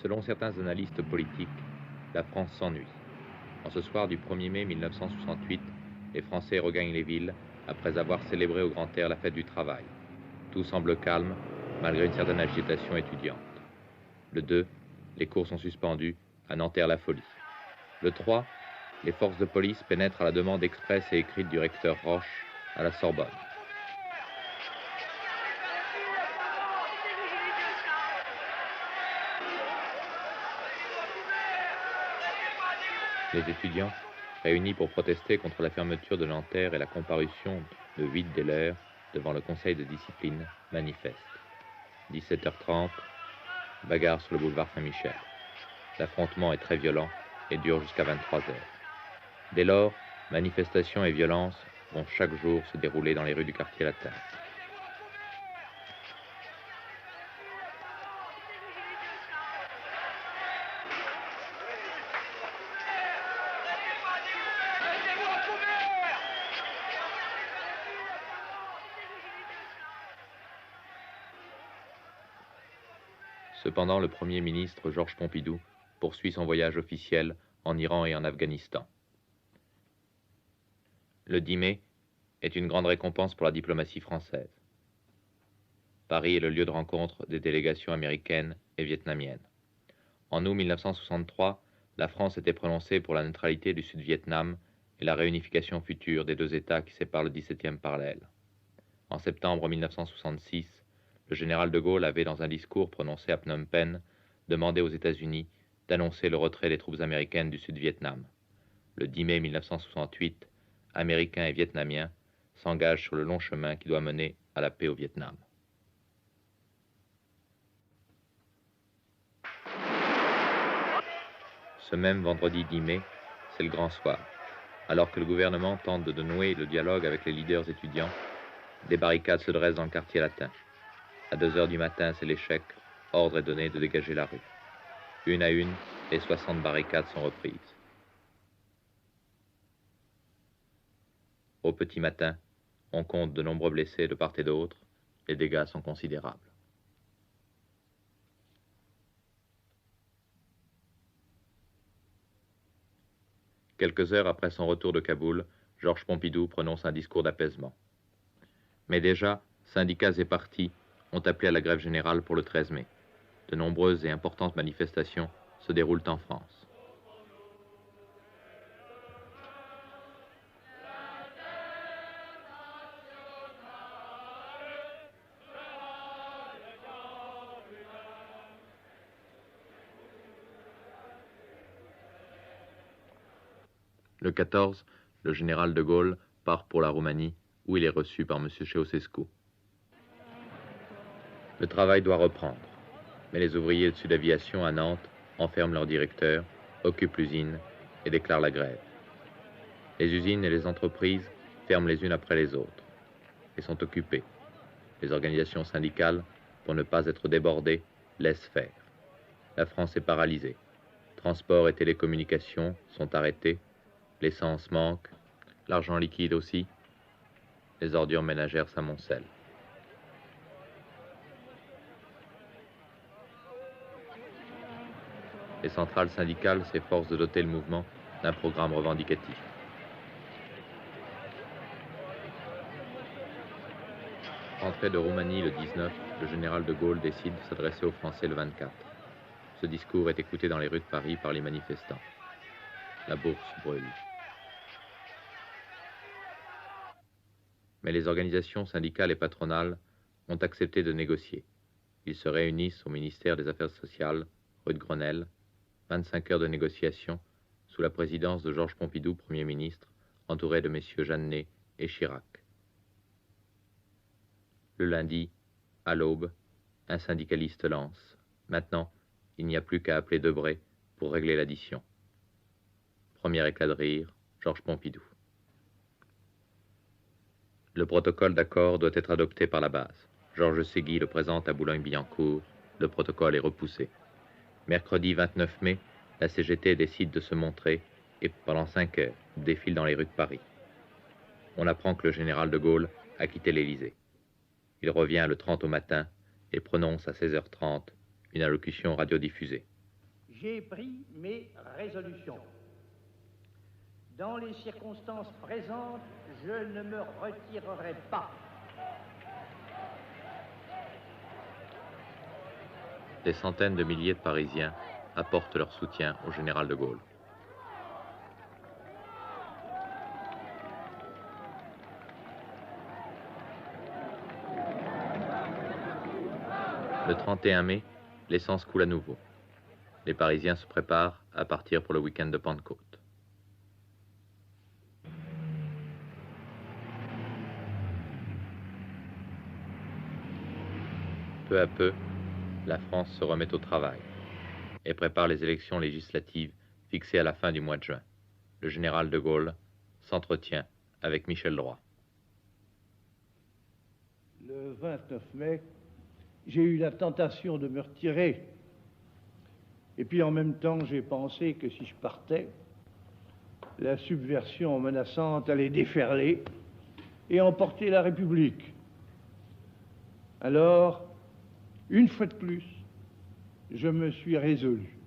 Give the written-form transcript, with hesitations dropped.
Selon certains analystes politiques, la France s'ennuie. En ce soir du 1er mai 1968, les Français regagnent les villes après avoir célébré au grand air la fête du travail. Tout semble calme, malgré une certaine agitation étudiante. Le 2, les cours sont suspendus, à Nanterre-la-Folie. Le 3, les forces de police pénètrent à la demande expresse et écrite du recteur Roche à la Sorbonne. Les étudiants, réunis pour protester contre la fermeture de Nanterre et la comparution de 8 des leurs devant le conseil de discipline, manifestent. 17h30, bagarre sur le boulevard Saint-Michel. L'affrontement est très violent et dure jusqu'à 23h. Dès lors, manifestations et violences vont chaque jour se dérouler dans les rues du quartier latin. Cependant, le Premier ministre Georges Pompidou poursuit son voyage officiel en Iran et en Afghanistan. Le 10 mai est une grande récompense pour la diplomatie française. Paris est le lieu de rencontre des délégations américaines et vietnamiennes. En août 1963, la France était prononcée pour la neutralité du Sud-Vietnam et la réunification future des deux États qui séparent le 17e parallèle. En septembre 1966, le général de Gaulle avait, dans un discours prononcé à Phnom Penh, demandé aux États-Unis d'annoncer le retrait des troupes américaines du Sud-Vietnam. Le 10 mai 1968, Américains et Vietnamiens s'engagent sur le long chemin qui doit mener à la paix au Vietnam. Ce même vendredi 10 mai, c'est le grand soir. Alors que le gouvernement tente de nouer le dialogue avec les leaders étudiants, des barricades se dressent dans le quartier latin. À 2h du matin, c'est l'échec. Ordre est donné de dégager la rue. Une à une, les 60 barricades sont reprises. Au petit matin, on compte de nombreux blessés de part et d'autre. Les dégâts sont considérables. Quelques heures après son retour de Kaboul, Georges Pompidou prononce un discours d'apaisement. Mais déjà, syndicats et partis ont appelé à la grève générale pour le 13 mai. De nombreuses et importantes manifestations se déroulent en France. Le 14, le général de Gaulle part pour la Roumanie, où il est reçu par M. Ceausescu. Le travail doit reprendre, mais les ouvriers de Sud Aviation à Nantes enferment leur directeur, occupent l'usine et déclarent la grève. Les usines et les entreprises ferment les unes après les autres et sont occupées. Les organisations syndicales, pour ne pas être débordées, laissent faire. La France est paralysée. Transports et télécommunications sont arrêtés. L'essence manque, l'argent liquide aussi. Les ordures ménagères s'amoncellent. Les centrales syndicales s'efforcent de doter le mouvement d'un programme revendicatif. Rentré de Roumanie le 19, le général de Gaulle décide de s'adresser aux Français le 24. Ce discours est écouté dans les rues de Paris par les manifestants. La bourse brûle. Mais les organisations syndicales et patronales ont accepté de négocier. Ils se réunissent au ministère des Affaires sociales, rue de Grenelle. 25 heures de négociation sous la présidence de Georges Pompidou, Premier ministre, entouré de messieurs Jeannet et Chirac. Le lundi, à l'aube, un syndicaliste lance. Maintenant, il n'y a plus qu'à appeler Debré pour régler l'addition. Premier éclat de rire, Georges Pompidou. Le protocole d'accord doit être adopté par la base. Georges Séguy le présente à Boulogne-Billancourt. Le protocole est repoussé. Mercredi 29 mai, la CGT décide de se montrer et pendant 5 heures, défile dans les rues de Paris. On apprend que le général de Gaulle a quitté l'Élysée. Il revient le 30 au matin et prononce à 16h30 une allocution radiodiffusée. j'ai pris mes résolutions. Dans les circonstances présentes, je ne me retirerai pas. Des centaines de milliers de Parisiens apportent leur soutien au général de Gaulle. Le 31 mai, l'essence coule à nouveau. Les Parisiens se préparent à partir pour le week-end de Pentecôte. Peu à peu, la France se remet au travail et prépare les élections législatives fixées à la fin du mois de juin. Le général de Gaulle s'entretient avec Michel Droit. Le 29 mai, j'ai eu la tentation de me retirer. Et puis en même temps, j'ai pensé que si je partais, la subversion menaçante allait déferler et emporter la République. Alors, une fois de plus, je me suis résolu.